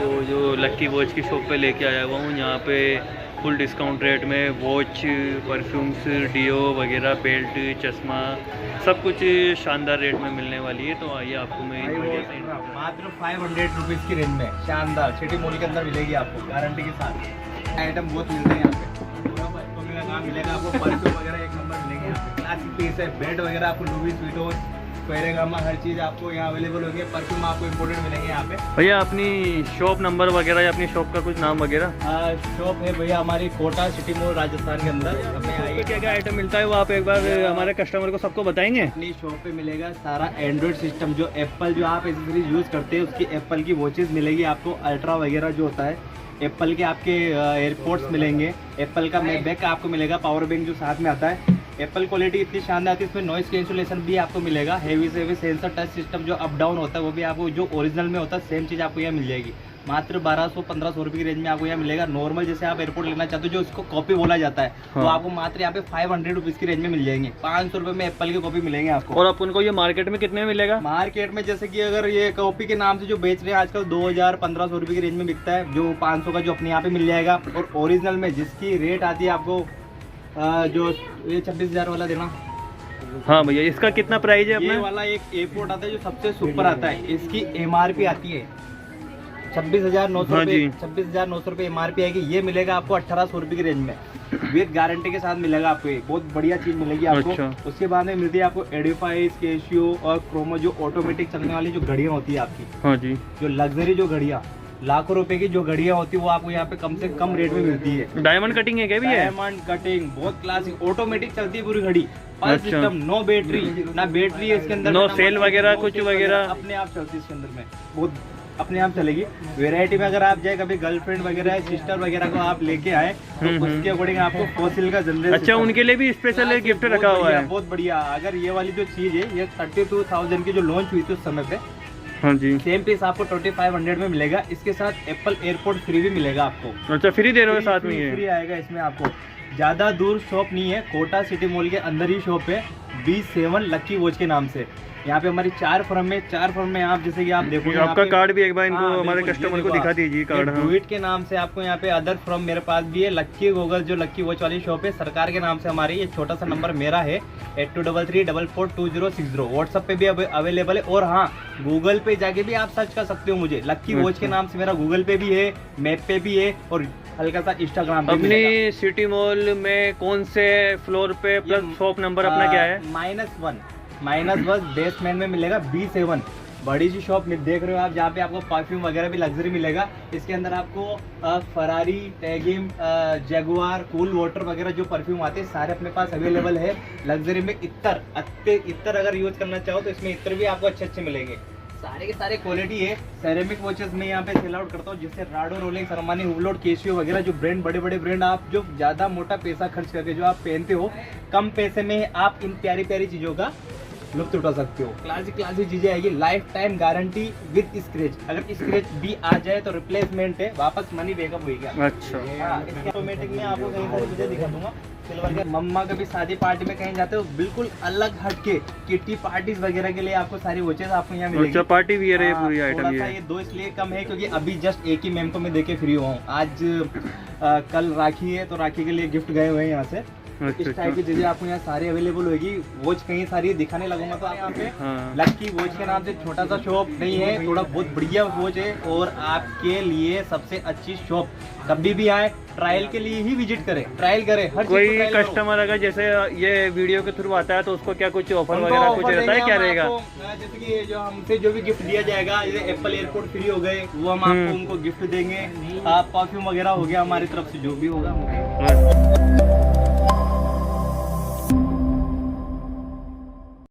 आपको जो लक्की वॉच की शॉप पे लेके आया हुआ हूँ। यहाँ पे फुल डिस्काउंट रेट में वॉच, परफ्यूम्स, डियो वगैरह, बेल्ट, चश्मा सब कुछ शानदार रेट में मिलने वाली है। तो आइए आपको मैं मात्र 500 रुपीज़ की रेंज में शानदार सिटी मॉल के अंदर मिलेगी आपको गारंटी के साथ। आइटम बहुत मिलते हैं यहाँ पे, पूरा काम मिलेगा आपको। परफ्यूम वगैरह एक नंबर मिलेंगे यहाँ पे, क्लासिक पीस है। बेल्ट वगैरह आपको लुइस विटॉन, फेरेगामा, हर चीज़ आपको यहाँ अवेलेबल होगी। परफ्यूम आपको इम्पोर्टेड मिलेंगे यहाँ पे। भैया अपनी शॉप नंबर वगैरह या अपनी शॉप का कुछ नाम वगैरह? शॉप है भैया हमारी कोटा सिटी मॉल राजस्थान के अंदर। अपने आइए, क्या क्या आइटम मिलता है वो आप एक बार हमारे कस्टमर को सबको बताएंगे। अपनी शॉप पे मिलेगा सारा एंड्रॉइड सिस्टम, जो एप्पल जो आप एसेसरीज यूज़ करते हैं उसकी एप्पल की वॉचेस मिलेगी आपको। अल्ट्रा वगैरह जो होता है, एप्पल के आपके एयरपोर्ट्स मिलेंगे। एप्पल का बैग आपको मिलेगा, पावर बैंक जो साथ में आता है। एप्पल क्वालिटी इतनी शानदार आती है, इसमें नॉइस कैंसलेशन भी आपको मिलेगा। हेवी से हेवी सेंसर टच सिस्टम जो अप डाउन होता है वो भी आपको जो ओरिजिनल में होता है सेम चीज़ आपको यहाँ मिल जाएगी। मात्र 1200-1500 रुपये की रेंज में आपको यहाँ मिलेगा। नॉर्मल जैसे आप एयरपोर्ट लेना चाहते हो जो उसको कॉपी बोला जाता है, तो आपको मात्र यहाँ पे 500 रुपीज़ की रेंज में मिल जाएंगे। 500 रुपये में एप्पल की कॉपी मिलेंगे आपको। और अपन को ये मार्केट में कितने में मिलेगा? मार्केट में जैसे कि अगर ये कॉपी के नाम से जो बेच रहे हैं आजकल 2000-1500 रुपये की रेंज में बिकता है, जो 500 का जो अपने यहाँ पे मिल जाएगा। और ओरिजिनल में जिसकी रेट आती है आपको जो ये 26,000 वाला देना। हाँ भैया, इसका कितना प्राइस है अपना? ये वाला एक एयरपोर्ट आता है जो सबसे सुपर आता है, इसकी MRP आती है 26,900 रुपये। 26,900 रुपये MRP आएगी। ये मिलेगा आपको 1800 रुपये की रेंज में, विद गारंटी के साथ मिलेगा आपको। ये बहुत बढ़िया चीज मिलेगी आपको। अच्छा। उसके बाद में मिलती है आपको एडिफाइस, केशियो और क्रोमो, जो ऑटोमेटिक चलने वाली जो घड़ियां होती है आपकी। हाँ जी, जो लग्जरी जो घड़ियां, लाखों रुपए की जो घड़ियां होती है वो आपको यहाँ पे कम से कम रेट में मिलती है। डायमंड कटिंग है क्या भी? डायमंड कटिंग बहुत क्लासिक, ऑटोमेटिक चलती है पूरी घड़ी। पल्स अच्छा। सिस्टम, नो बैटरी, ना बैटरी है इसके अंदर, नो ना सेल वगैरह कुछ वगैरह, अपने आप चलती है इसके अंदर में, बहुत अपने आप चलेगी। वेराइटी में अगर आप जाए कभी गर्लफ्रेंड वगैरह, सिस्टर वगैरह को आप लेके आए तो उसके अकॉर्डिंग आपको फॉसिल का जनरेटर। अच्छा, उनके लिए भी स्पेशल गिफ्ट रखा हुआ है। बहुत बढ़िया। अगर ये वाली जो चीज है ये 32,000 की जो लॉन्च हुई थी उस समय पे, हाँ जी, सेम पीस आपको 2500 में मिलेगा। इसके साथ एप्पल एयरपोर्ट फ्री भी मिलेगा आपको। अच्छा, फ्री दे रहे हो साथ में? फ्री आएगा इसमें आपको। ज्यादा दूर शॉप नहीं है, कोटा सिटी मॉल के अंदर ही शॉप है, B7 लक्की वॉच के नाम से। यहाँ पे हमारी 4 फर्म है। 4 फर्म में आप जैसे कि आप देखोगे, आपका कार्ड भी एक बार इनको हाँ, हमारे कस्टमर को दिखा दीजिए कार्ड। डुइट के नाम से आपको यहाँ पे अदर फर्म मेरे पास भी है। लक्की गूगल जो लक्की वॉच वाली शॉप है सरकार के नाम से हमारी, ये छोटा सा नंबर मेरा है 8233442060। व्हाट्सएप पे भी अवेलेबल है। और हाँ, गूगल पे जाके भी आप सर्च कर सकते हो मुझे, लक्की वॉच के नाम से मेरा गूगल पे भी है, मैप पे भी है और हल्का सा इंस्टाग्राम पे। अपनी सिटी मॉल में कौन से फ्लोर पे, प्लस शॉप नंबर अपना क्या है? -1 बेसमेंट में मिलेगा B7। बड़ी सी शॉप में देख रहे हो आप, जहाँ पे आपको परफ्यूम वगैरह भी लग्जरी मिलेगा। इसके अंदर आपको फरारी, टैगिम, जैगुआर, कूल वाटर वगैरह जो परफ्यूम आते हैं सारे अपने पास अवेलेबल है। लग्जरी में इत्तर अगर यूज करना चाहो तो इसमें इत्तर भी आपको अच्छे मिलेंगे। सारे के सारे क्वालिटी है। सेरेमिक वॉचेस में यहाँ पे सेल आउट करता हूँ, जिससे राडो, रोलेक्स, अरमानी, हुब्लोट, केशियो वगैरह जो ब्रांड, बड़े बड़े ब्रांड, आप जो ज़्यादा मोटा पैसा खर्च करके जो आप पहनते हो, कम पैसे में आप इन प्यारी प्यारी चीज़ों का लुत्फ उठा सकते हो। क्लासिक चीजें आएगी, life time guarantee with scratch. अगर स्क्रैच भी आ जाए तो रिप्लेसमेंट है, वापस मनी बैकअप होगा। अच्छा, ऑटोमेटिक में आपको कहीं सारी चीजें दिखा दूंगा। सिल्वर के मम्मा कभी शादी पार्टी में कहीं जाते हो, बिल्कुल अलग हटके किटी पार्टीज वगैरह के लिए आपको सारी वॉचेस आपको यहाँ मिलेगी। अच्छा, पार्टी वियर है पूरी आइटम। ये 2 इसलिए कम है क्योंकि अभी जस्ट एक ही मैम को मैं देके फ्री हुआ हूँ। आज कल राखी है तो राखी के लिए गिफ्ट गए हुए हैं यहाँ से। इस टाइप की चीजें आपको यहाँ सारी अवेलेबल होगी। वॉच कहीं सारी दिखाने लगूंगा तो आप यहाँ पे लक्की वॉच के नाम से छोटा सा शॉप नहीं है, थोड़ा बहुत बढ़िया वॉच है और आपके लिए सबसे अच्छी शॉप। कभी भी आए, ट्रायल के लिए ही विजिट करें, ट्रायल करें। हर कोई कस्टमर अगर जैसे ये वीडियो के थ्रू आता है तो उसको क्या कुछ ऑफर वगैरह कुछ रहता है, क्या रहेगा? जैसे कि जो हमसे जो भी गिफ्ट दिया जाएगा, जैसे एप्पल एयरपोर्ट फ्री हो गए वो हम आपको उनको गिफ्ट देंगे। परफ्यूम वगैरह हो गया हमारी तरफ से जो भी होगा।